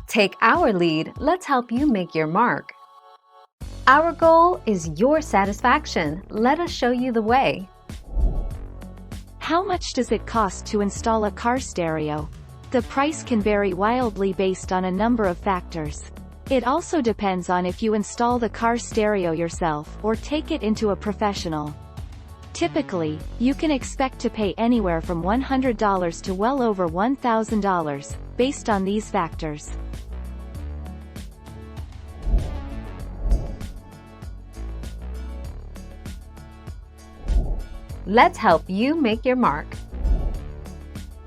Take our lead, let's help you make your mark. Our goal is your satisfaction. Let us show you the way. How much does it cost to install a car stereo? The price can vary wildly based on a number of factors. It also depends on if you install the car stereo yourself or take it into a professional. Typically, you can expect to pay anywhere from $100 to well over $1,000, based on these factors. Let's help you make your mark.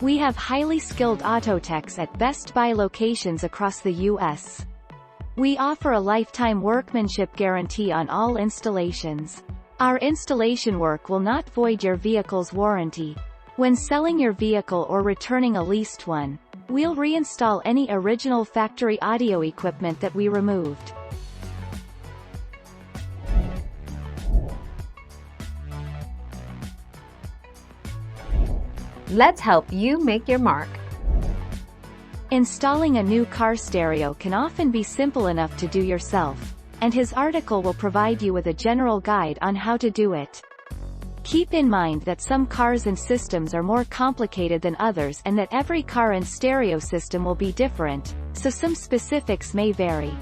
We have highly skilled auto techs at Best Buy locations across the U.S. We offer a lifetime workmanship guarantee on all installations. Our installation work will not void your vehicle's warranty. When selling your vehicle or returning a leased one, we'll reinstall any original factory audio equipment that we removed. Let's help you make your mark. Installing a new car stereo can often be simple enough to do yourself, and his article will provide you with a general guide on how to do it. Keep in mind that some cars and systems are more complicated than others and that every car and stereo system will be different, so some specifics may vary.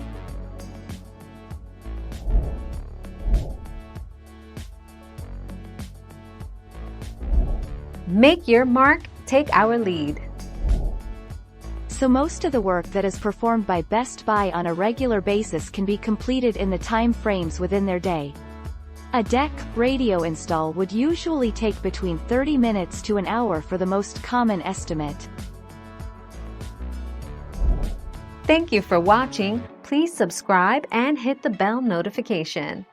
Make your mark, take our lead. So most of the work that is performed by Best Buy on a regular basis can be completed in the time frames within their day. A deck radio install would usually take between 30 minutes to an hour for the most common estimate. Thank you for watching. Please subscribe and hit the bell notification.